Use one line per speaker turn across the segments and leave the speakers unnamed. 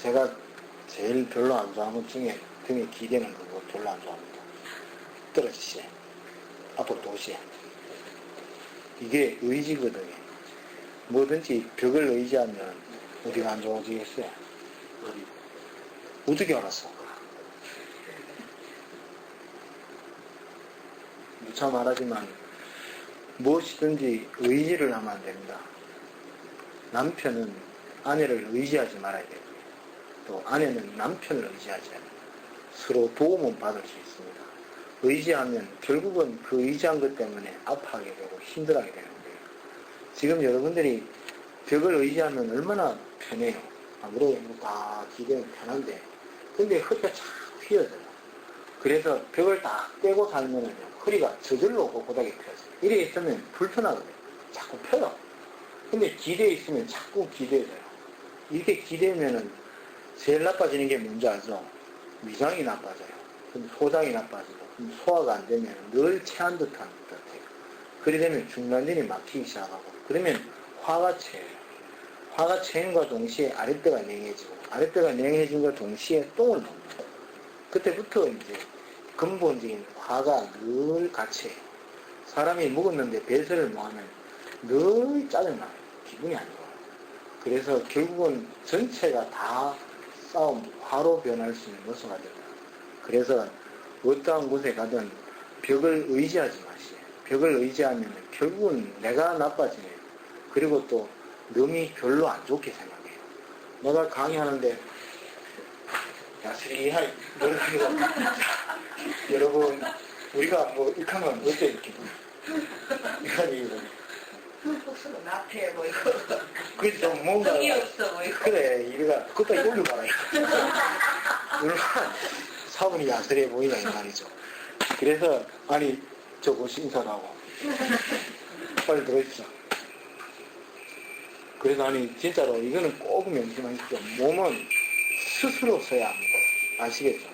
제가 제일 별로 안 좋아하는 것 중에 등에 기대는 그거 별로 안 좋아합니다. 떨어지시네. 앞으로 도시에. 이게 의지거든요. 뭐든지 벽을 의지하면 어디가 안 좋아지겠어요? 어디? 어떻게 알았어? 누차 말하지만 무엇이든지 의지를 하면 안 됩니다. 남편은 아내를 의지하지 말아야 되고요. 또 아내는 남편을 의지하지 않아요. 서로 도움은 받을 수 있습니다. 의지하면 결국은 그 의지한 것 때문에 아파하게 되고 힘들어하게 되는 거예요. 지금 여러분들이 벽을 의지하면 얼마나 편해요. 그래, 다 기대면 편한데. 근데 허리가 착 휘어져요. 그래서 벽을 딱 떼고 살면은 허리가 저절로 고고하게 펴져요. 이래 있으면 불편하거든요. 자꾸 펴요. 근데 기대에 있으면 자꾸 기대져요. 이렇게 기대면은 제일 나빠지는 게 뭔지 알죠? 위장이 나빠져요. 그럼 소장이 나빠지고, 그럼 소화가 안 되면 늘 체한 듯한 것 같아요. 그래 되면 중간전이 막히기 시작하고, 그러면 화가 채요. 화가 채임과 동시에 아랫배가 냉해지고, 아랫배가 냉해진과 동시에 똥을 먹는 거예요. 그때부터 이제 근본적인 화가 늘 같이 해요. 사람이 묵었는데 배설을 뭐하면 늘 짜증나요. 기분이 안 좋아요. 그래서 결국은 전체가 다 싸움, 화로 변할 수 있는 요소가 됩니다. 그래서 어떠한 곳에 가든 벽을 의지하지 마시오. 벽을 의지하면 결국은 내가 나빠지네요. 그리고 또 명이 별로 안 좋게 생각해요. 내가 강의하는데 야스리하이 여러분 우리가 뭐 이렇게 하면 어때 이렇게
복수가 나태 뭐 이거
그래서 뭔가
성의 없어 뭐 이거
그래 이래가 그것까지 올려봐라 얼마나 사분이 야스리해 보이냐 이 말이죠. 그래서 아니 저거 인사도 하고 빨리 들어있어. 그래서 아니 진짜로 이거는 꼭 명심하십시오. 몸은 스스로 써야 합니다. 아시겠죠?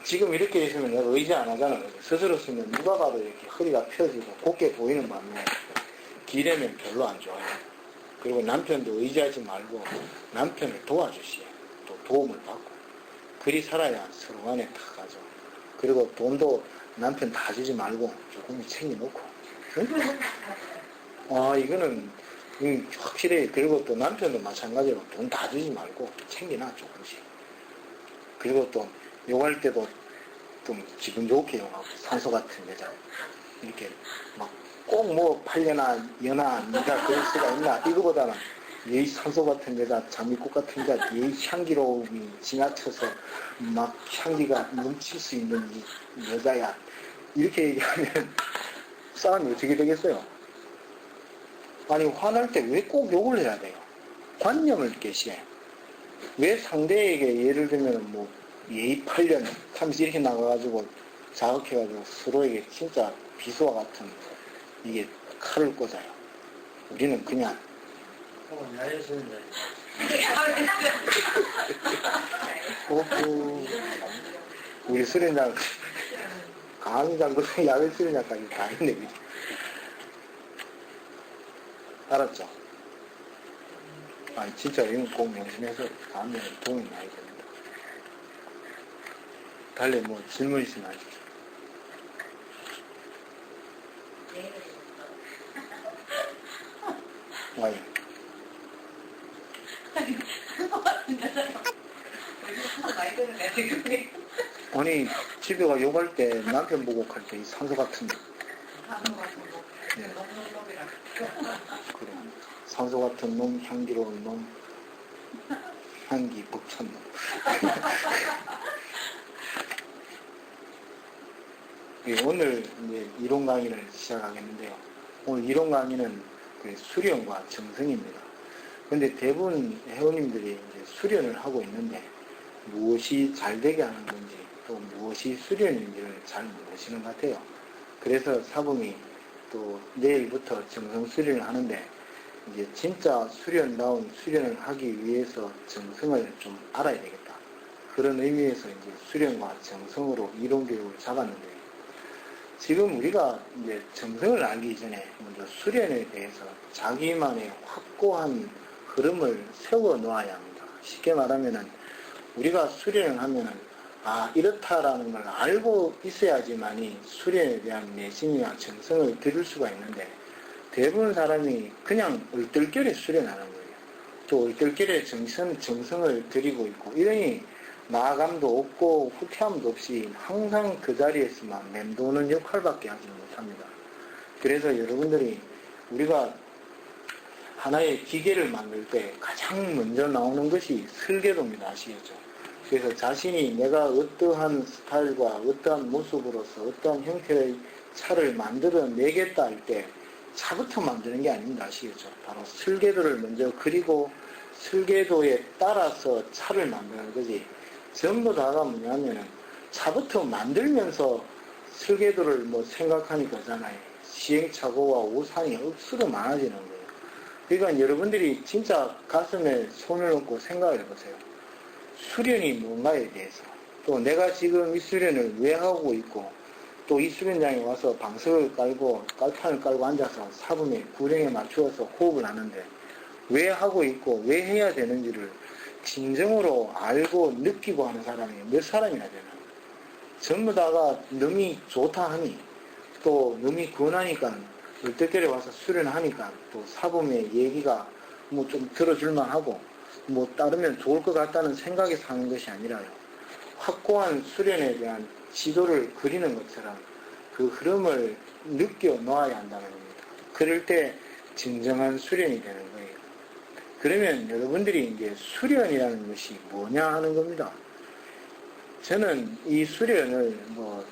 지금 이렇게 있으면 내가 의지 안 하잖아요. 스스로 쓰면 누가 봐도 이렇게 허리가 펴지고 곧게 보이는 반면에 기대면 별로 안 좋아요. 그리고 남편도 의지하지 말고 남편을 도와주시오. 또 도움을 받고 그리 살아야 서로 간에 다 가죠. 그리고 돈도 남편 다 주지 말고 조금 챙겨놓고 이거는 확실히. 그리고 또 남편도 마찬가지로 돈 다 주지 말고 챙겨놔 조금씩. 그리고 또 욕할 때도 좀 기분 좋게 욕하고 산소 같은 여자 이렇게 막 꼭 뭐 팔려나 연하 네가 그럴 수가 있나 이거보다는 얘 산소 같은 여자 장미꽃 같은 여자 얘 향기로움이 지나쳐서 막 향기가 넘칠 수 있는 이 여자야 이렇게 얘기하면 싸움이 어떻게 되겠어요? 아니 화날 때 왜 꼭 욕을 해야 돼요? 관념을 깨시해. 왜 상대에게 예를 들면 뭐 예의 8년 하면서 이렇게 나가가지고 자극해가지고 서로에게 진짜 비수와 같은 이게 칼을 꽂아요. 우리는 그냥
야외수는
우리 수련장 강의장부터 야외 수련장까지 다 있네. 그지? 알았죠? 아니 진짜 이건 꼭 명심해서 다음에 도움이 많이 됩니다. 달리 뭐 질문 있으면 하십시오. 아니 아니 집에 가 욕할 때 남편 보고 갈 때 이 산소 같은 거 네. 그래. 산소 같은 놈, 향기로운 놈, 향기 벅찬 놈. 오늘 이제 이론 강의를 시작하겠는데요. 오늘 이론 강의는 그 수련과 정성입니다. 근데 대부분 회원님들이 이제 수련을 하고 있는데 무엇이 잘 되게 하는 건지 또 무엇이 수련인지를 잘 모르시는 것 같아요. 그래서 사범이 또 내일부터 정성 수련을 하는데 이제 진짜 수련다운 수련을 하기 위해서 정성을 좀 알아야 되겠다. 그런 의미에서 이제 수련과 정성으로 이론 교육을 잡았는데 지금 우리가 이제 정성을 알기 전에 먼저 수련에 대해서 자기만의 확고한 흐름을 세워 놓아야 합니다. 쉽게 말하면은 우리가 수련을 하면은 이렇다라는 걸 알고 있어야지만이 수련에 대한 내심이나 정성을 들일 수가 있는데, 대부분 사람이 그냥 얼떨결에 수련하는 거예요. 또 얼떨결에 정성을 들이고 있고, 이러니 나아감도 없고 후퇴함도 없이 항상 그 자리에서만 맴도는 역할밖에 하지 못합니다. 그래서 여러분들이 우리가 하나의 기계를 만들 때 가장 먼저 나오는 것이 설계도입니다. 아시겠죠? 그래서 자신이 내가 어떠한 스타일과 어떠한 모습으로서 어떠한 형태의 차를 만들어내겠다 할 때 차부터 만드는 게 아닙니다. 아시겠죠? 바로 설계도를 먼저 그리고 설계도에 따라서 차를 만드는 거지, 전부 다가 뭐냐면은 차부터 만들면서 설계도를 생각하니까 잖아요. 시행착오와 오산이 억수로 많아지는 거예요. 그러니까 여러분들이 진짜 가슴에 손을 얹고 생각을 해보세요. 수련이 뭔가에 대해서, 또 내가 지금 이 수련을 왜 하고 있고, 또 이 수련장에 와서 방석을 깔고 깔판을 깔고 앉아서 사분의 구령에 맞추어서 호흡을 하는데 왜 하고 있고 왜 해야 되는지를 진정으로 알고 느끼고 하는 사람이 몇 사람이나 되나. 전부 다가 너무 좋다 하니, 또 너무 권하니까 얼떨결에 와서 수련하니까 또 사범의 얘기가 좀 들어줄만 하고 따르면 좋을 것 같다는 생각에 사는 것이 아니라요, 확고한 수련에 대한 지도를 그리는 것처럼 그 흐름을 느껴 놓아야 한다는 겁니다. 그럴 때 진정한 수련이 되는 거예요. 그러면 여러분들이 이제 수련이라는 것이 뭐냐 하는 겁니다. 저는 이 수련을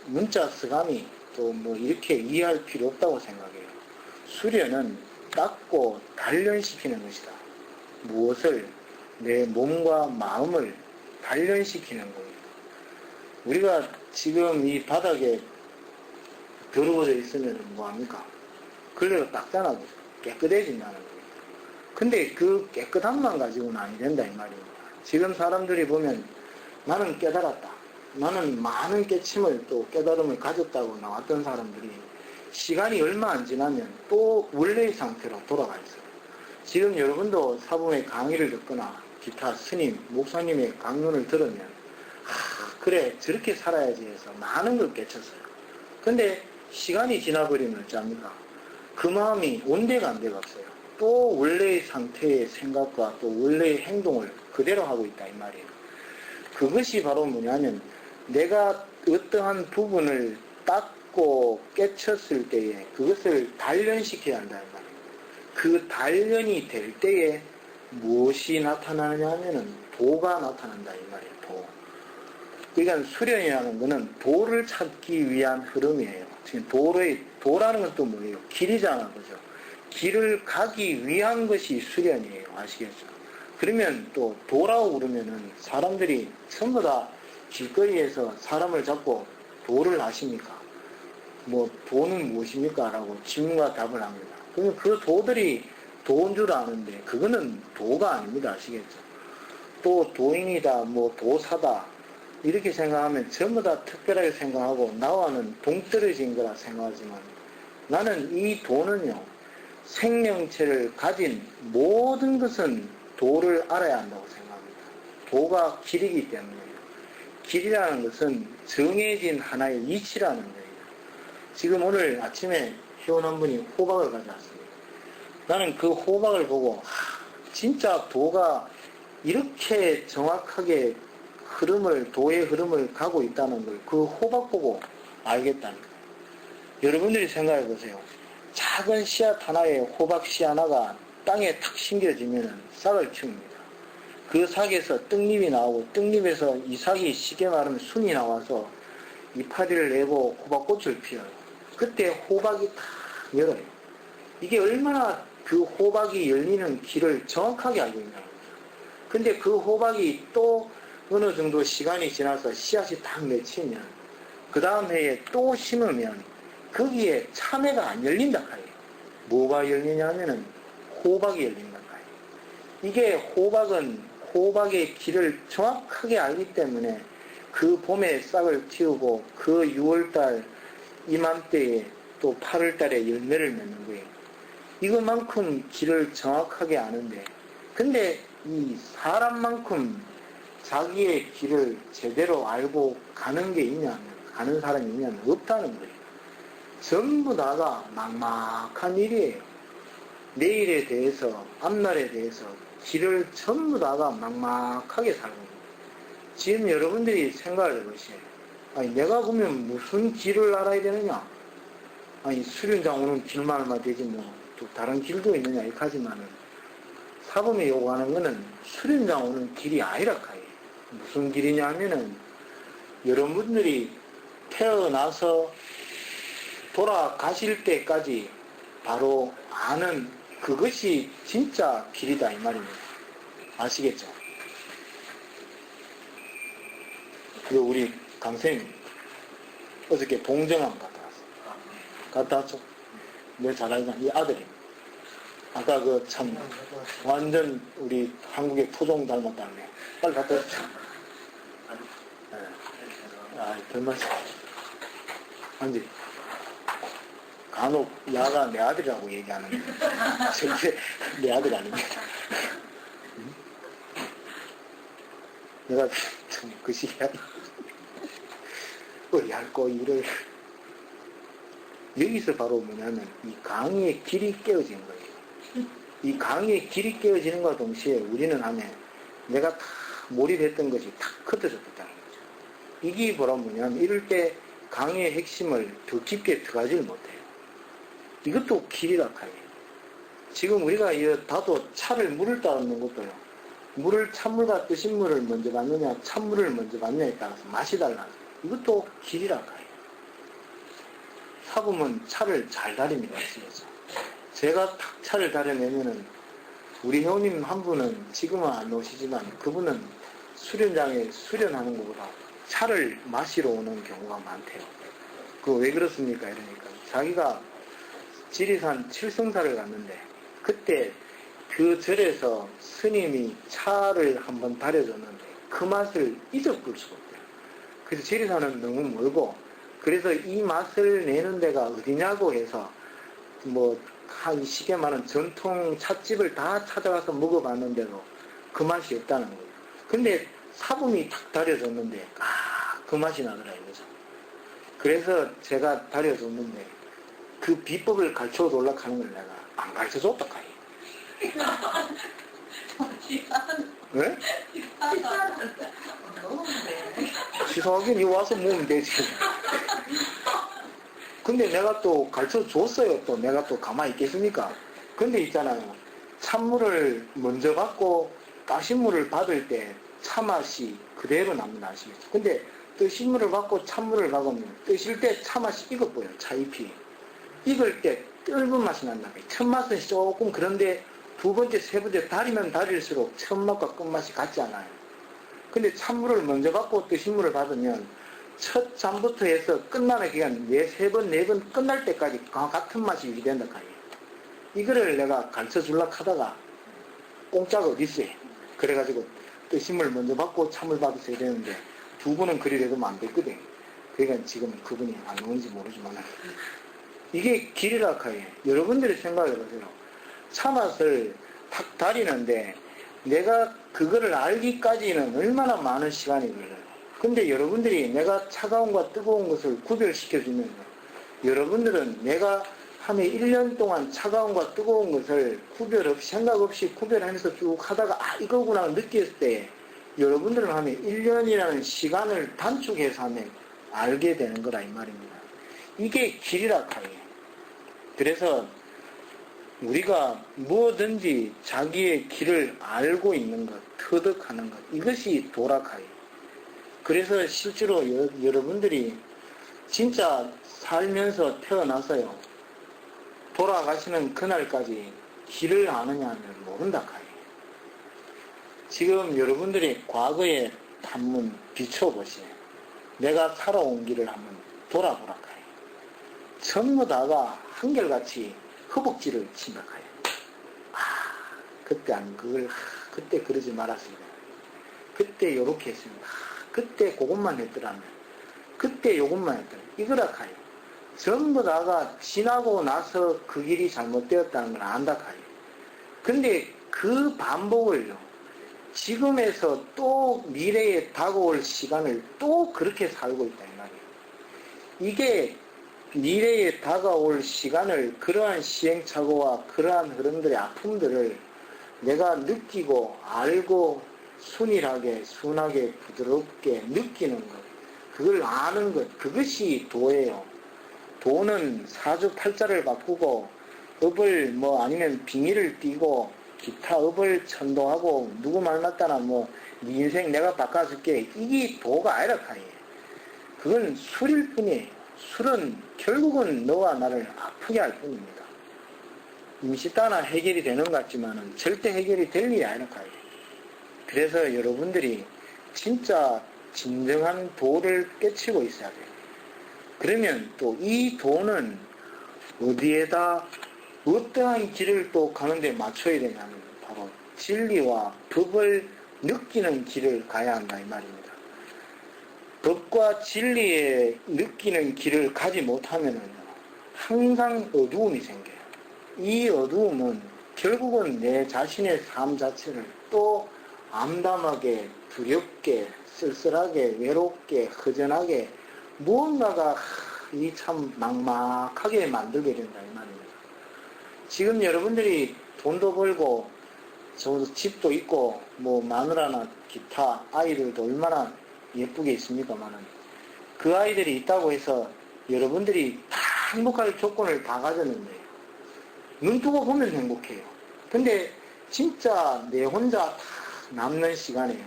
문자 쓰감이 또 이렇게 이해할 필요 없다고 생각해요. 수련은 닦고 단련시키는 것이다. 무엇을? 내 몸과 마음을 단련시키는 겁니다. 우리가 지금 이 바닥에 더러워져 있으면 뭐합니까? 걸레로 닦잖아. 깨끗해진다는 거예요. 근데 그 깨끗함만 가지고는 아니 된다 이 말입니다. 지금 사람들이 보면 나는 깨달았다, 나는 많은 깨침을 또 깨달음을 가졌다고 나왔던 사람들이 시간이 얼마 안 지나면 또 원래의 상태로 돌아가 있어요. 지금 여러분도 사범의 강의를 듣거나 기타 스님, 목사님의 강론을 들으면 그래 저렇게 살아야지 해서 많은 걸 깨쳤어요. 근데 시간이 지나버리면 어찌합니까? 그 마음이 온데가 안 돼가 없어요. 또 원래의 상태의 생각과 또 원래의 행동을 그대로 하고 있다 이 말이에요. 그것이 바로 뭐냐면 내가 어떠한 부분을 닦고 깨쳤을 때에 그것을 단련시켜야 한다 이 말이에요. 그 단련이 될 때에 무엇이 나타나느냐 하면은 도가 나타난다 이 말이에요. 도. 그러니까 수련이라는 것은 도를 찾기 위한 흐름이에요. 지금 도라는 건 또 뭐예요? 길이잖아, 그죠? 길을 가기 위한 것이 수련이에요. 아시겠죠? 그러면 또 도라고 그러면은 사람들이 전부 다 길거리에서 사람을 잡고 도를 아십니까? 도는 무엇입니까? 라고 질문과 답을 합니다. 그러면 그 도들이 도인 줄 아는데 그거는 도가 아닙니다. 아시겠죠? 또 도인이다, 도사다 이렇게 생각하면 전부 다 특별하게 생각하고 나와는 동떨어진 거라 생각하지만, 나는 이 도는요, 생명체를 가진 모든 것은 도를 알아야 한다고 생각합니다. 도가 길이기 때문에요. 길이라는 것은 정해진 하나의 이치라는 거예요. 지금 오늘 아침에 회원 한 분이 호박을 가져왔습니다. 나는 그 호박을 보고 진짜 도가 이렇게 정확하게 도의 흐름을 가고 있다는 걸 그 호박 보고 알겠다는 거예요. 여러분들이 생각해 보세요. 작은 씨앗 하나에 호박 씨 하나가 땅에 탁 심겨지면 싹을 틉니다. 그 싹에서 떡잎이 나오고 떡잎에서 이 싹이 쉽게 말하면 순이 나와서 이파리를 내고 호박꽃을 피워요. 그때 호박이 탁 열어요. 이게 얼마나 그 호박이 열리는 길을 정확하게 알고 있냐는 거죠. 근데 그 호박이 또 어느 정도 시간이 지나서 씨앗이 딱 맺히면 그 다음 해에 또 심으면 거기에 참외가 안 열린다 카요. 뭐가 열리냐면은 호박이 열린다 카요. 이게 호박의 길을 정확하게 알기 때문에 그 봄에 싹을 틔우고 그 6월달 이맘때에 또 8월달에 열매를 맺는 거예요. 이것만큼 길을 정확하게 아는데, 근데 이 사람만큼 자기의 길을 제대로 알고 가는 게 있냐면, 가는 사람이 있냐면 없다는 거예요. 전부 다가 막막한 일이에요. 내일에 대해서, 앞날에 대해서 길을 전부 다가 막막하게 살고 있는 거예요. 지금 여러분들이 생각을 해보세요. 아니, 내가 보면 무슨 길을 알아야 되느냐? 아니, 수련장 오는 길만 알면 되지 뭐, 또 다른 길도 있느냐, 이렇게 하지만은, 사범이 요구하는 거는 수련장 오는 길이 아니라 카이. 무슨 길이냐 하면은, 여러분들이 태어나서 돌아가실 때까지 바로 아는 그것이 진짜 길이다, 이 말입니다. 아시겠죠? 그리고 우리 강쌤, 어저께 동정함 갔다 왔어요. 갔다 왔죠? 내 잘 알잖아. 이 아들이. 아까 그 참, 완전 우리 한국의 토종 닮았다네. 빨리 갔다 왔죠? 네. 아, 별말씀. 아니, 간혹 야가 내 아들이라고 얘기하는 절대 내 아들 아닙니다. 내가 참 그 시기에 얇고 이를 여기서 바로 뭐냐면 이 강의 길이 깨어진 거예요. 이 강의 길이 깨어지는과 동시에 우리는 안에 내가 다 몰입했던 것이 다 흩어졌다는 거죠. 이게 바로 뭐냐면 이럴 때 강의의 핵심을 더 깊게 들어가지를 못해요. 이것도 길이라 카요. 지금 우리가 다도 차를 물을 따르는 것도요. 물을 찬물과 뜨신 물을 먼저 받느냐 찬물을 먼저 받느냐에 따라서 맛이 달라요. 이것도 길이라 카요. 사범은 차를 잘 다립니다. 집에서. 제가 탁 차를 다려내면은 우리 형님 한 분은 지금은 안 오시지만 그분은 수련장에 수련하는 것보다 차를 마시러 오는 경우가 많대요. 그 왜 그렇습니까? 이러니까 자기가 지리산 칠성사를 갔는데 그때 그 절에서 스님이 차를 한번 다려줬는데 그 맛을 잊어볼 수가 없대요. 그래서 지리산은 너무 멀고 그래서 이 맛을 내는 데가 어디냐고 해서 뭐 한 시계 많은 전통 찻집을 다 찾아가서 먹어봤는데도 그 맛이 없다는 거예요. 근데 사범이 탁 다려줬는데 그 맛이 나더라 이거죠. 그래서 제가 다려줬는데 그 비법을 가르쳐 놀라고 하는 걸 내가 안 가르쳐 줬다 카이. 왜? 시사하긴 이 와서 먹으면 되지. 근데 내가 또 가르쳐 줬어요. 또 내가 또 가만히 있겠습니까? 근데 있잖아요. 찬물을 먼저 받고 가신물을 받을 때 차맛이 그대로 납니다. 아시겠죠? 근데 뜨신 물을 받고 찬물을 받으면 뜨실 때 차맛이 익어보여요. 차잎이. 익을 때 떫은 맛이 난다. 첫 맛은 조금 그런데 두 번째, 세 번째 달이면 달일수록 첫 맛과 끝맛이 같지 않아요. 근데 찬물을 먼저 받고 뜨신 물을 받으면 첫 잔부터 해서 끝나는 기간, 세 번, 네 번 끝날 때까지 같은 맛이 유지된다. 이거를 내가 가르쳐 주려고 하다가 공짜가 어딨어요. 그래가지고 뜨신 물 먼저 받고 찬물 받으셔야 되는데 두 분은 그리 되면 안 됐거든. 그러니까 지금 그분이 안 오는지 모르지만 이게 길이라 카요. 여러분들이 생각해 보세요. 차맛을 탁 다리는데 내가 그거를 알기까지는 얼마나 많은 시간이 걸려요. 근데 여러분들이 내가 차가운과 뜨거운 것을 구별시켜주면 여러분들은 내가 하면 1년 동안 차가운과 뜨거운 것을 구별 없이 생각 없이 구별하면서 쭉 하다가 이거구나 느꼈을 때 여러분들은 하면 1년이라는 시간을 단축해서 하면 알게 되는 거라 이 말입니다. 이게 길이라 카요. 그래서 우리가 뭐든지 자기의 길을 알고 있는 것, 터득하는 것, 이것이 도락하요. 그래서 실제로 여러분들이 진짜 살면서 태어나서요, 돌아가시는 그날까지 길을 아느냐 하면 모른다 카요. 지금 여러분들이 과거에 한번 비춰보세요. 내가 살아온 길을 한번 돌아보라 카요. 전부 다가 한결같이 허벅지를 침박하여. 그때 그때 그러지 말았습니다. 그때 요렇게 했습니다. 그때 그것만 했더라면, 그때 요것만 했더라면, 이거라 카요. 전부 다가 지나고 나서 그 길이 잘못되었다는 걸 안다 카요. 근데 그 반복을요, 지금에서 또 미래에 다가올 시간을 또 그렇게 살고 있다 이 말이에요. 이게 미래에 다가올 시간을 그러한 시행착오와 그러한 흐름들의 아픔들을 내가 느끼고 알고 순일하게 순하게 부드럽게 느끼는 것, 그걸 아는 것, 그것이 도예요. 도는 사주팔자를 바꾸고 업을 아니면 빙의를 띄고 기타 업을 천도하고 누구 말 맞다나 네 인생 내가 바꿔줄게, 이게 도가 아니라 카이에요. 그건 술일 뿐이에요. 술은 결국은 너와 나를 아프게 할 뿐입니다. 임시 따나 해결이 되는 것 같지만은 절대 해결이 될 일이 아니라 카이에요. 그래서 여러분들이 진짜 진정한 도를 깨치고 있어야 돼요. 그러면 또 이 도는 어디에다 어떠한 길을 또 가는데 맞춰야 되냐면 바로 진리와 법을 느끼는 길을 가야 한다 이 말입니다. 법과 진리에 느끼는 길을 가지 못하면 항상 어두움이 생겨요. 이 어두움은 결국은 내 자신의 삶 자체를 또 암담하게, 두렵게, 쓸쓸하게, 외롭게, 허전하게 무언가가 이 참 막막하게 만들게 된다 이 말입니다. 지금 여러분들이 돈도 벌고 집도 있고 마누라나 기타 아이들도 얼마나 예쁘게 있습니까만은 그 아이들이 있다고 해서 여러분들이 다 행복할 조건을 다 가졌는데 눈 뜨고 보면 행복해요. 근데 진짜 내 혼자 다 남는 시간이에요.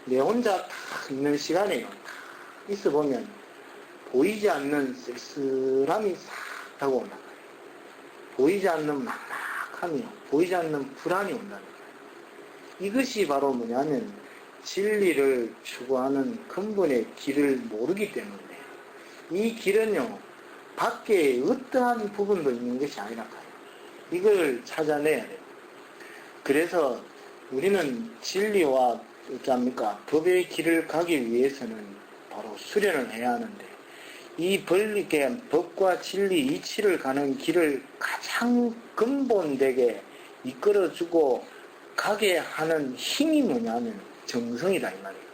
내 혼자 다 있는 시간이에요. 다 있어 보면 보이지 않는 쓸쓸함이 싹 다가온다. 보이지 않는 막막함이요. 보이지 않는 불안이 온다는 거예요. 이것이 바로 뭐냐면 진리를 추구하는 근본의 길을 모르기 때문에 이 길은요 밖에 어떠한 부분도 있는 것이 아니라 가요. 이걸 찾아내야 돼요. 그래서 우리는 진리와 어쩌합니까 법의 길을 가기 위해서는 바로 수련을 해야 하는데 이 법과 진리 이치를 가는 길을 가장 근본되게 이끌어주고 가게 하는 힘이 뭐냐면 정성이다 이 말이에요.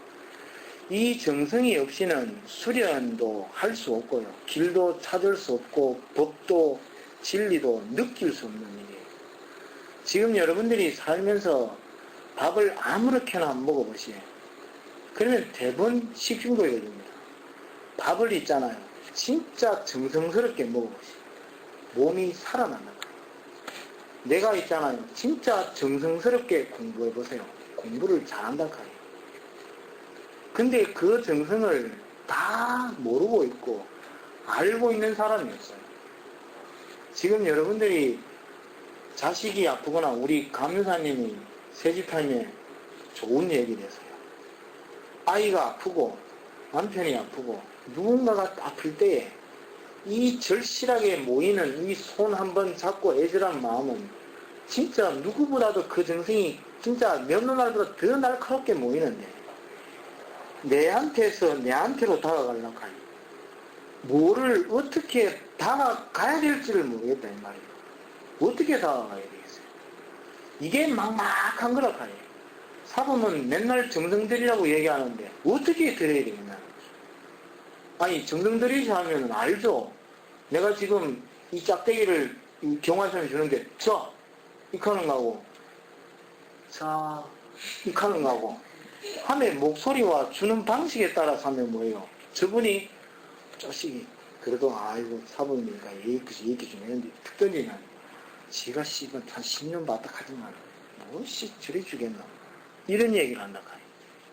이 정성이 없이는 수련도 할 수 없고요. 길도 찾을 수 없고 법도 진리도 느낄 수 없는 일이에요. 지금 여러분들이 살면서 밥을 아무렇게나 먹어보시요. 그러면 대부분 식중독이 걸립니다. 밥을 있잖아요. 진짜 정성스럽게 먹어보시오. 몸이 살아난다. 내가 있잖아요. 진짜 정성스럽게 공부해보세요. 공부를 잘한다. 근데 그 정성을 다 모르고 있고 알고 있는 사람이 없어요. 지금 여러분들이 자식이 아프거나 우리 감유사님이 새집타임에 좋은 얘기를 했어요. 아이가 아프고 남편이 아프고 누군가가 아플 때에 이 절실하게 모이는 이 손 한번 잡고 애절한 마음은 진짜 누구보다도 그 정성이 진짜 몇 날보다 더 날카롭게 모이는데 내한테로 다가가려고 하니 뭐를 어떻게 다가가야 될지를 모르겠다 이 말이에요. 어떻게 다가가야 되겠어요? 이게 막막한 거라 하니 사범은 맨날 정성 들이라고 얘기하는데 어떻게 들어야 되겠냐. 아니 정성 들이시 하면 알죠. 내가 지금 이 짝대기를 경화선에 주는데 이카는 가고 이카는 가고 하면 목소리와 주는 방식에 따라서 하면 뭐예요? 저분이 쪼식이 그래도 아이고 사부님이니까 얘기 좀 했는데 툭 던지면 지가 씨발 한 10년 봤다 하지만 뭐씨 저리 주겠나 이런 얘기를 한다 카이.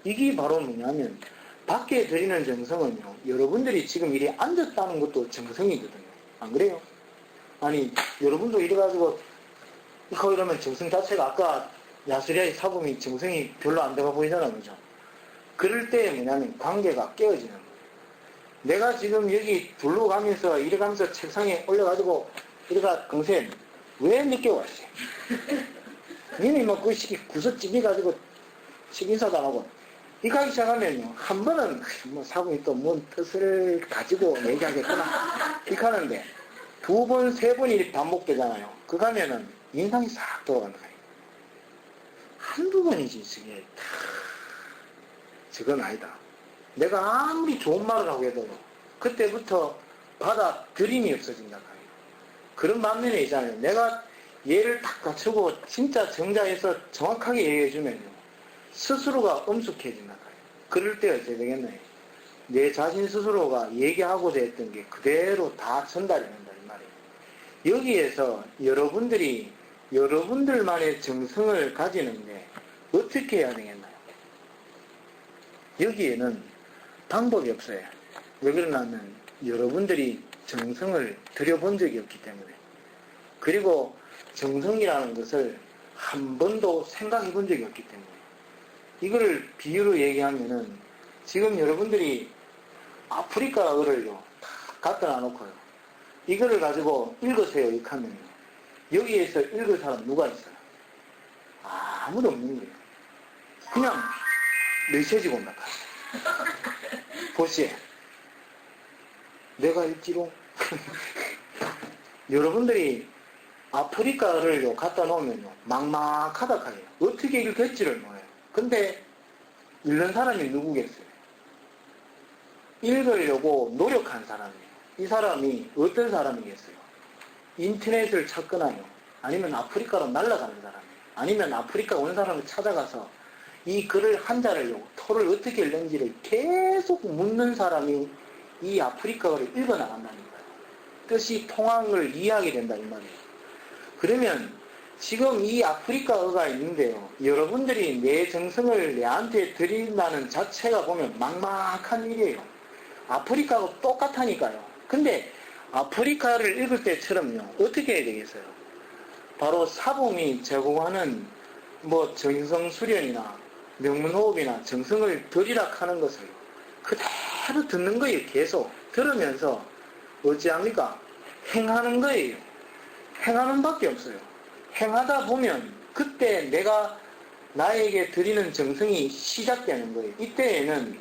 이게 바로 뭐냐면 밖에 드리는 정성은요 여러분들이 지금 이리 앉았다는 것도 정성이거든요. 안 그래요? 아니 여러분도 이래가지고 이러면 정성 자체가 아까 야수리아의 사범이 정성이 별로 안 돼가 보이잖아 그죠? 그럴 때 뭐냐면 관계가 깨어지는 거예요. 내가 지금 여기 둘러가면서 이래가면서 책상에 올려가지고 이래가 강쌤 왜 늦게 왔지? 니네 뭐 그 시기 구석 찝어가지고 식인사도 안 하고 이 가기 시작하면요 한 번은 뭐 사범이 또 뭔 뜻을 가지고 얘기하겠구나 이렇게 하는데 두 번, 세 번이 반복되잖아요. 그 가면은 인상이 싹 돌아가는 거예요. 한두 번이지, 저게. 저건 아니다. 내가 아무리 좋은 말을 하고 해도 그때부터 받아들임이 없어진다. 그런 반면에 있잖아요. 내가 얘를 딱 갖추고 진짜 정자에서 정확하게 얘기해주면요. 스스로가 엄숙해진다. 그럴 때가 어떻게 되겠나요? 내 자신 스스로가 얘기하고자 했던 게 그대로 다 전달이 된다. 이 말이에요. 여기에서 여러분들이 여러분들만의 정성을 가지는데 어떻게 해야 되겠나요? 여기에는 방법이 없어요. 왜 그러냐면 여러분들이 정성을 들여본 적이 없기 때문에. 그리고 정성이라는 것을 한 번도 생각해 본 적이 없기 때문에. 이거를 비유로 얘기하면은 지금 여러분들이 아프리카어를요 다 갖다 놔놓고요. 이거를 가지고 읽으세요. 이렇게 하면요. 여기에서 읽을 사람 누가 있어요? 아무도 없는 거예요. 그냥 메시지가 온다. 보시에 내가 읽지롱. 여러분들이 아프리카를 갖다 놓으면요 막막하다 카요. 어떻게 읽을지를 몰라요. 근데 읽는 사람이 누구겠어요? 읽으려고 노력한 사람이에요. 이 사람이 어떤 사람이겠어요? 인터넷을 찾거나요, 아니면 아프리카로 날아가는 사람이에요. 아니면 아프리카 온 사람을 찾아가서 이 글을 한자를요 토를 어떻게 읽는지를 계속 묻는 사람이 이 아프리카어를 읽어나간다니까요. 뜻이 통한 걸 이해하게 된다 이 말이에요. 그러면 지금 이 아프리카어가 있는데요. 여러분들이 내 정성을 내한테 드린다는 자체가 보면 막막한 일이에요. 아프리카하고 똑같다니까요. 근데 아프리카를 읽을 때처럼요. 어떻게 해야 되겠어요? 바로 사범이 제공하는 뭐 정성 수련이나 명문호흡이나 정성을 들이라 하는 것을 그대로 듣는 거예요. 계속 들으면서 어찌합니까? 행하는 거예요. 행하는 밖에 없어요. 행하다 보면 그때 내가 나에게 드리는 정성이 시작되는 거예요. 이때에는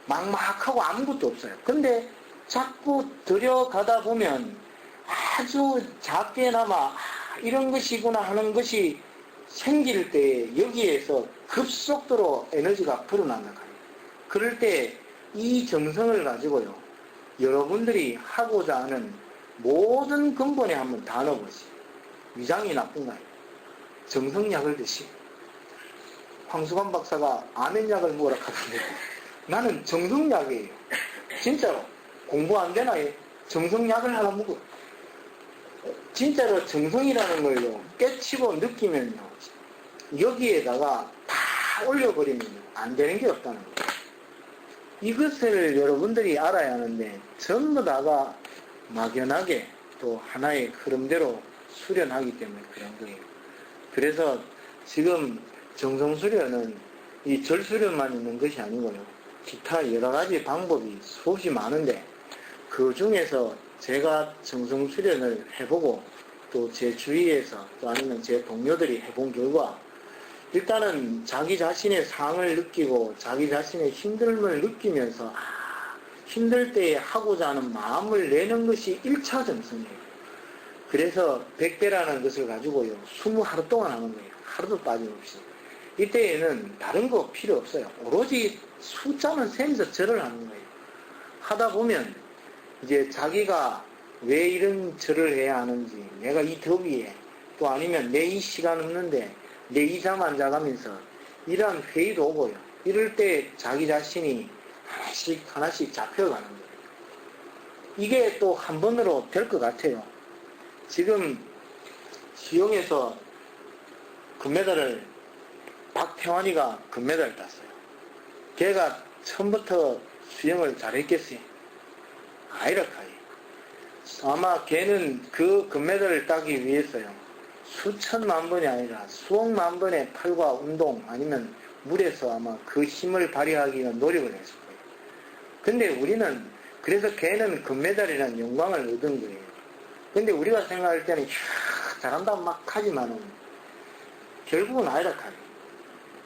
막막하고 아무것도 없어요. 근데 자꾸 들여가다 보면 아주 작게나마 이런 것이구나 하는 것이 생길 때 여기에서 급속도로 에너지가 불어난다. 그럴 때 이 정성을 가지고요. 여러분들이 하고자 하는 모든 근본에 한번 다 넣어보시. 위장이 나쁜가요? 정성약을 드시. 황수관 박사가 아멘약을 먹으라 하던데 나는 정성약이에요. 진짜로. 공부 안 되나요? 정성약을 하나 먹어. 진짜로 정성이라는 걸요 깨치고 느끼면요 여기에다가 다 올려버리면 안 되는 게 없다는 거예요. 이것을 여러분들이 알아야 하는데 전부 다가 막연하게 또 하나의 흐름대로 수련하기 때문에 그런 거예요. 그래서 지금 정성수련은 이 절수련만 있는 것이 아니고요. 기타 여러 가지 방법이 수없이 많은데 그 중에서 제가 정성수련을 해보고 또 제 주위에서 또 아니면 제 동료들이 해본 결과 일단은 자기 자신의 상을 느끼고 자기 자신의 힘듦을 느끼면서 힘들 때에 하고자 하는 마음을 내는 것이 1차 정성이에요. 그래서 100배라는 것을 가지고요 20하루 동안 하는 거예요. 하루도 빠짐없이. 이때에는 다른 거 필요 없어요. 오로지 숫자만 세면서 절을 하는 거예요. 하다 보면 이제 자기가 왜 이런 절을 해야 하는지, 내가 이 더위에 또 아니면 내 이 시간 없는데 내 이 잠 안 자가면서 이러한 회의도 오고요. 이럴 때 자기 자신이 하나씩 잡혀가는 거예요. 이게 또 한 번으로 될 것 같아요. 지금 수영에서 금메달을 박태환이가 금메달을 땄어요. 걔가 처음부터 수영을 잘했겠어요? 아이라카이. 아마 걔는 그 금메달을 따기 위해서요. 수천만 번이 아니라 수억만 번의 팔과 운동 아니면 물에서 아마 그 힘을 발휘하기 위한 노력을 했을 거예요. 근데 우리는 그래서 걔는 금메달이라는 영광을 얻은 거예요. 근데 우리가 생각할 때는 잘한다 막 하지만은 결국은 아이라카이.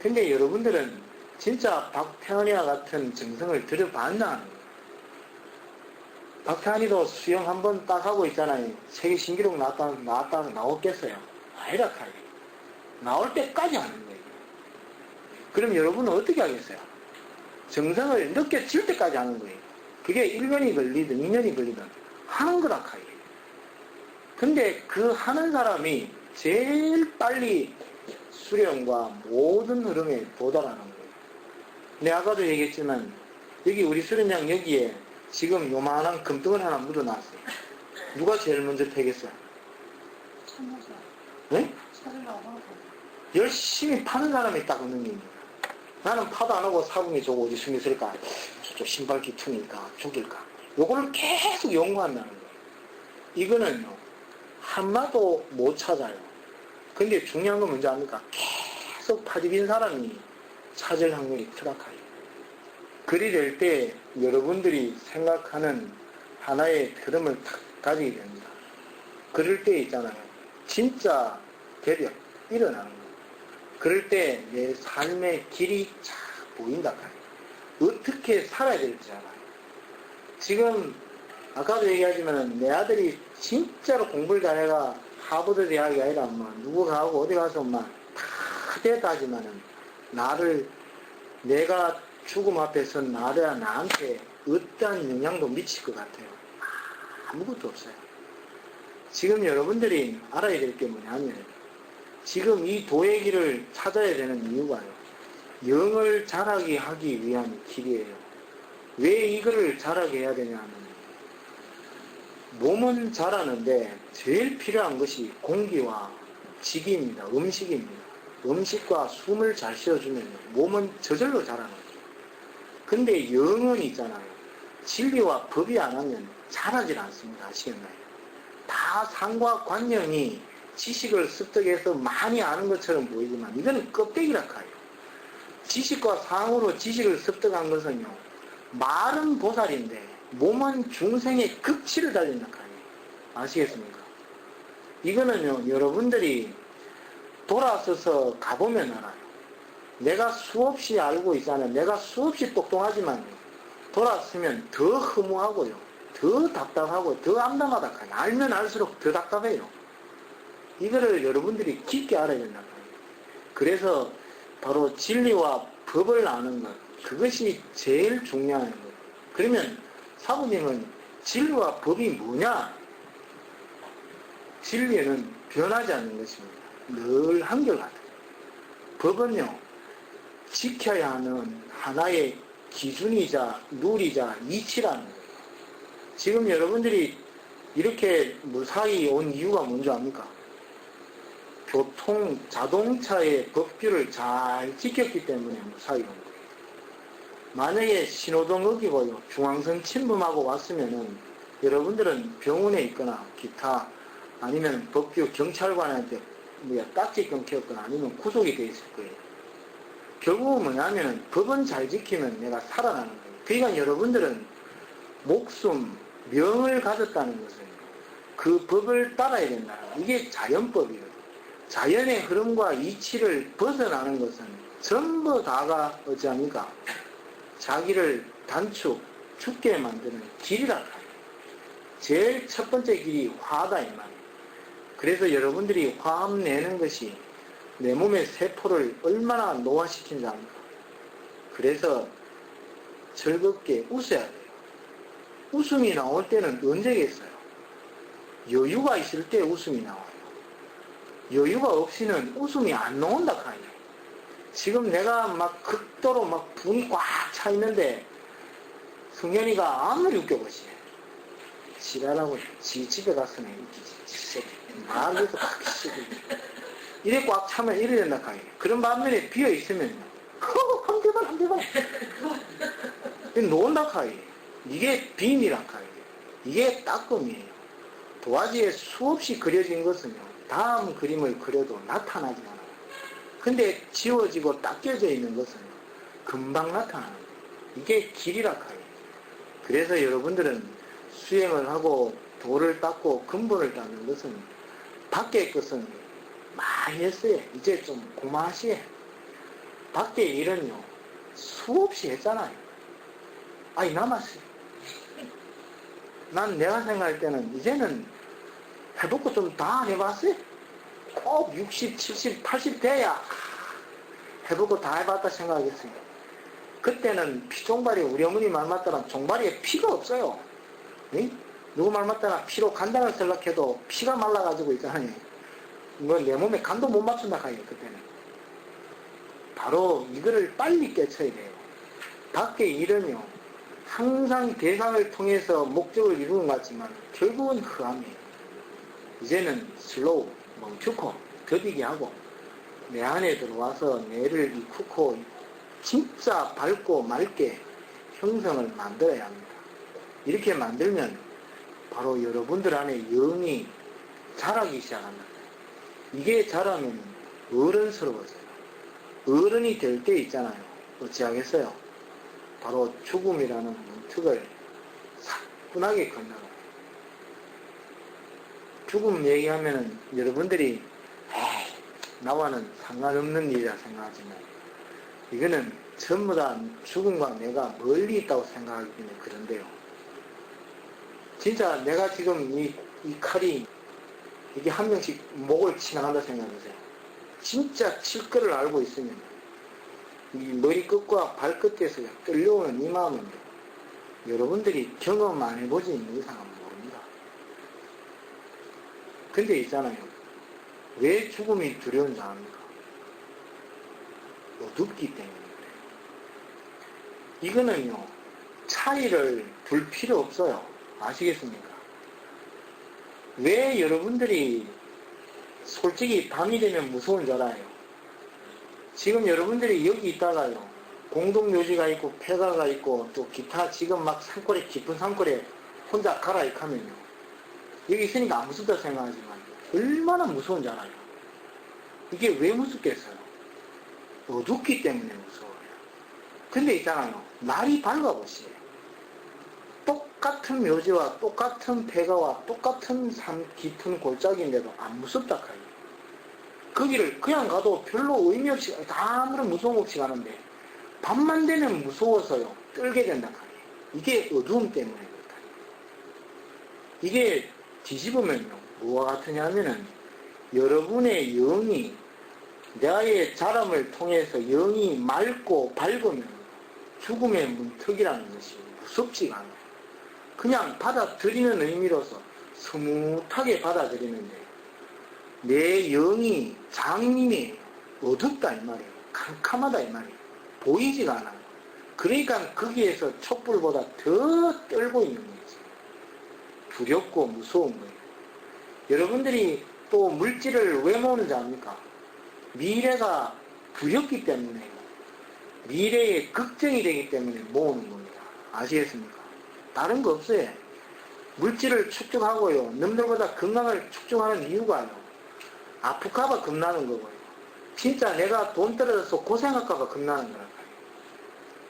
근데 여러분들은 진짜 박태환이와 같은 정성을 들여봤나 하는 거예요. 박태환이도 수영 한 번 딱 하고 있잖아요. 세계 신기록 나왔다 나왔겠어요? 아니라 카이. 나올 때까지 하는 거예요. 그럼 여러분은 어떻게 하겠어요? 정성을 느껴질 때까지 하는 거예요. 그게 1년이 걸리든 2년이 걸리든 하는 거라 카이. 근데 그 하는 사람이 제일 빨리 수령과 모든 흐름에 도달하는 거예요. 내가 아까도 얘기했지만 여기 우리 수련장 여기에 지금 요만한 금덩을 하나 묻어놨어요. 누가 제일 먼저 패겠어요?
찾아서
네?
찾으려고 하고.
열심히 파는 사람이 딱 없는 겁니다. 나는 파도 안 하고 사분이 저거 어디 숨겨 있을까? 저쪽 신발 기퉁일까? 죽일까? 요거를 계속 연구한다는 거예요. 이거는요, 한마도 못 찾아요. 근데 중요한 건 뭔지 압니까? 계속 파집인 사람이 찾을 확률이 크다카요. 글이 될 때 여러분들이 생각하는 하나의 흐름을 딱 가지게 됩니다. 그럴 때 있잖아요. 진짜 대력, 일어나는 거예요. 그럴 때 내 삶의 길이 쫙 보인다 카요. 어떻게 살아야 될지 알아요. 지금 아까도 얘기하지만 내 아들이 진짜로 공부를 잘해가 하버드 대학이 아니라 엄마 누구가 하고 어디 가서 엄마 다 됐다 하지만은 나를 내가 죽음 앞에서 나한테 어떠한 영향도 미칠 것 같아요. 아무것도 없어요. 지금 여러분들이 알아야 될 게 뭐냐면 지금 이 도의 길을 찾아야 되는 이유가요. 영을 자라게 하기 위한 길이에요. 왜 이거를 자라게 해야 되냐면 몸은 자라는데 제일 필요한 것이 공기와 직입니다. 음식입니다. 음식과 숨을 잘 쉬어주면 몸은 저절로 자라는 거죠. 근데 영은 있잖아요. 진리와 법이 안 하면 자라질 않습니다. 아시겠나요? 다 상과관념이 지식을 습득해서 많이 아는 것처럼 보이지만 이거는 껍데기라 카요. 지식과 상으로 지식을 습득한 것은요. 말은 보살인데 몸은 중생의 극치를 달린다 카요. 아시겠습니까? 이거는요. 여러분들이 돌아서서 가보면 알아요. 내가 수없이 알고 있잖아요. 내가 수없이 똑똑하지만 돌아서면 더 허무하고요. 더 답답하고 더 암담하다 카요. 알면 알수록 더 답답해요. 이거를 여러분들이 깊게 알아야 된다. 그래서 바로 진리와 법을 아는 것, 그것이 제일 중요한 것. 그러면 사부님은 진리와 법이 뭐냐? 진리는 변하지 않는 것입니다. 늘 한결같아요. 법은요, 지켜야 하는 하나의 기준이자 룰이자 이치라는 거예요. 지금 여러분들이 이렇게 무사히 온 이유가 뭔지 압니까? 교통, 자동차의 법규를 잘 지켰기 때문에 무사히 온 거예요. 만약에 신호등 어기고요, 중앙선 침범하고 왔으면은 여러분들은 병원에 있거나 기타 아니면 법규 경찰관한테 딱지 끊겼거나 아니면 구속이 돼 있을 거예요. 결국은 뭐냐면은 법은 잘 지키면 내가 살아나는 거예요. 그러니까 여러분들은 목숨, 명을 가졌다는 것은 그 법을 따라야 된다. 이게 자연법이거든요. 자연의 흐름과 이치를 벗어나는 것은 전부 다가 어찌합니까? 자기를 단축, 죽게 만드는 길이라 해요. 제일 첫 번째 길이 화다 이 말이에요. 그래서 여러분들이 화합 내는 것이 내 몸의 세포를 얼마나 노화시킨지 압니까? 그래서 즐겁게 웃어야 돼요. 웃음이 나올 때는 언제겠어요? 여유가 있을 때 웃음이 나와요. 여유가 없이는 웃음이 안 나온다 카요. 지금 내가 막 극도로 막 분이 꽉 차 있는데 승현이가 아무리 웃겨보시. 지랄하고 지 집에 갔으면 이렇게 말에서 막 이래 꽉 차면 이래 된다 카요. 그런 반면에 비어 있으면요. 한 대만. 놓은다 카요. 이게 빔이라 카요. 이게 따끔이에요. 도화지에 수없이 그려진 것은요. 다음 그림을 그려도 나타나지 않아요. 근데 지워지고 닦여져 있는 것은 금방 나타나는 거예요. 이게 길이라 카요. 그래서 여러분들은 수행을 하고 돌을 닦고 근본을 닦는 것은 밖의 것은 많이 했어요. 이제 좀 고마하시에. 밖의 일은요 수없이 했잖아요. 아니 남았어요. 난 내가 생각할 때는 이제는 해볼 거 좀 다 해봤어요. 꼭 60, 70, 80 돼야 해보고 다 해봤다 생각하겠어요. 그때는 피종발이 우리 어머니 말 맞다면 종발이에 피가 없어요. 응? 누구 말 맞다나 피로 간장을 썰락해도 피가 말라가지고 있잖아요. 뭐 내 몸에 간도 못 맞춘다 하요 그때는. 바로 이거를 빨리 깨쳐야 돼요. 밖의 일은요, 항상 대상을 통해서 목적을 이루는 것 같지만 결국은 허함이에요. 이제는 슬로우, 멈추고 더디게 하고 내 안에 들어와서 내를 이쿠고 진짜 밝고 맑게 형성을 만들어야 합니다. 이렇게 만들면 바로 여러분들 안에 영이 자라기 시작합니다. 이게 자라면 어른스러워져요. 어른이 될 때 있잖아요. 어찌하겠어요? 바로 죽음이라는 문턱을 사뿐하게 건너가요. 죽음 얘기하면은 여러분들이 에이, 나와는 상관없는 일이라 생각하지만 이거는 전부 다 죽음과 내가 멀리 있다고 생각하기 때문에 그런데요. 진짜 내가 지금 이 칼이 이게 한 명씩 목을 지나간다 생각하세요. 진짜 칠 거를 알고 있으면 이 머리끝과 발끝에서 끌려오는 이 마음은 여러분들이 경험 안 해보지 있는 이상은 모릅니다. 근데 있잖아요. 왜 죽음이 두려운지 압니까? 어둡기 때문에 그래요. 이거는요, 차이를 둘 필요 없어요. 아시겠습니까? 왜 여러분들이 솔직히 밤이 되면 무서운 줄 알아요? 지금 여러분들이 여기 있다가요, 공동묘지가 있고 폐가가 있고 또 기타 지금 막 산골에 깊은 산골에 혼자 가라익하면요, 여기 있으니까 안 무섭다 생각하지만 얼마나 무서운지 알아요? 이게 왜 무섭겠어요? 어둡기 때문에 무서워요. 근데 있잖아요, 날이 밝아보시죠. 똑같은 묘지와 똑같은 폐가와 똑같은 산 깊은 골짜기인데도 안 무섭다 카이. 거기를 그냥 가도 별로 의미 없이 아무런 무서움 없이 가는데 밤만 되면 무서워서요 떨게 된다 카이. 이게 어두움 때문에 그렇다. 이게 뒤집으면요 뭐와 같으냐 하면은 여러분의 영이 나의 자람을 통해서 영이 맑고 밝으면 죽음의 문턱이라는 것이 무섭지가 않아요. 그냥 받아들이는 의미로서 스무하게 받아들이는데 내 영이 장님이에요. 어둡다 이 말이에요. 캄캄하다 이 말이에요. 보이지가 않아요. 그러니까 거기에서 촛불보다 더 떨고 있는 거지. 두렵고 무서운 거예요. 여러분들이 또 물질을 왜 모으는지 압니까? 미래가 두렵기 때문에, 미래에 걱정이 되기 때문에 모으는 겁니다. 아시겠습니까? 다른 거 없어요. 물질을 축적하고요, 남들보다 건강을 축적하는 이유가요, 아플까봐 겁나는 거고요. 진짜 내가 돈 떨어져서 고생할까봐 겁나는 거라고요.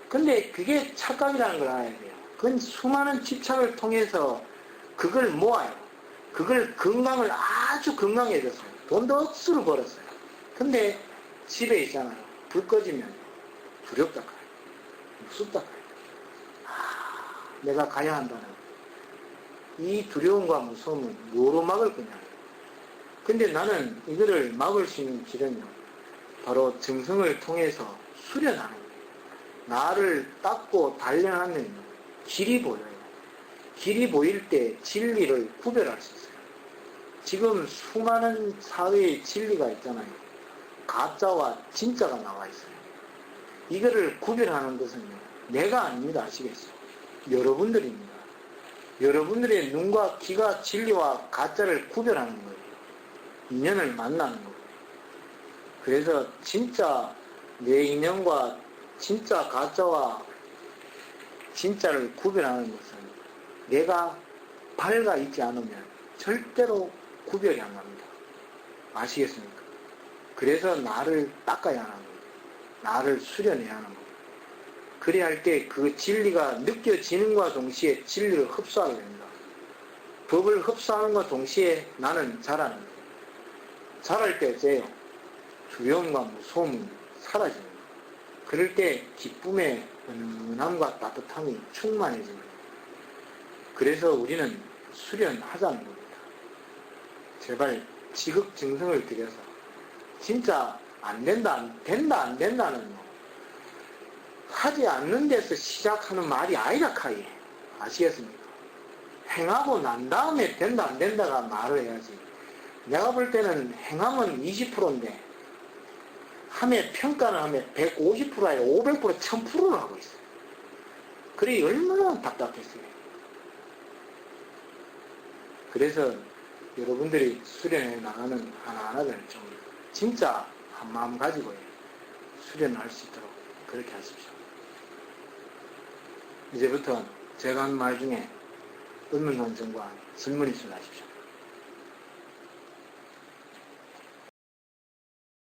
근데 그게 착각이라는 걸 알아야 돼요. 그건 수많은 집착을 통해서 그걸 모아요. 그걸 건강을 아주 건강해졌어요. 돈도 억수로 벌었어요. 근데 집에 있잖아요. 불 꺼지면 두렵다 카요. 무섭다 카요. 내가 가야 한다는 이 두려움과 무서움은 뭐로 막을 거냐. 근데 나는 이거를 막을 수 있는 길은요, 바로 정성을 통해서 수련하는 거예요. 나를 닦고 단련하면 길이 보여요. 길이 보일 때 진리를 구별할 수 있어요. 지금 수많은 사회의 진리가 있잖아요. 가짜와 진짜가 나와 있어요. 이거를 구별하는 것은요, 내가 아닙니다. 아시겠어요? 여러분들입니다. 여러분들의 눈과 귀가 진리와 가짜를 구별하는 거예요. 인연을 만나는 거예요. 그래서 진짜 내 인연과 진짜 가짜와 진짜를 구별하는 것은 내가 밝아 있지 않으면 절대로 구별이 안 갑니다. 아시겠습니까? 그래서 나를 닦아야 하는 거예요. 나를 수련해야 하는 거예요. 그래야 할 때 그 진리가 느껴지는과 동시에 진리를 흡수하게 됩니다. 법을 흡수하는과 동시에 나는 자라는 거예요. 자랄 때 어째요? 두려움과 무서움은 사라집니다. 그럴 때 기쁨의 은은함과 따뜻함이 충만해집니다. 그래서 우리는 수련하자는 겁니다. 제발 지극정성을 들여서 진짜 안 된다, 안 된다는 하지 않는 데서 시작하는 말이 아니라 카이. 아시겠습니까? 행하고 난 다음에 된다, 안 된다가 말을 해야지. 내가 볼 때는 행하면 20%인데, 함에 평가를 하면 150% 아니라 500%, 1000%를 하고 있어요. 그래, 얼마나 답답했어요. 그래서 여러분들이 수련회 나가는 하나하나를 좀 진짜 한 마음 가지고 수련을 할 수 있도록 그렇게 하십시오. 이제부터 제가 한 말 중에 의문선정과 질문 있으면 하십시오.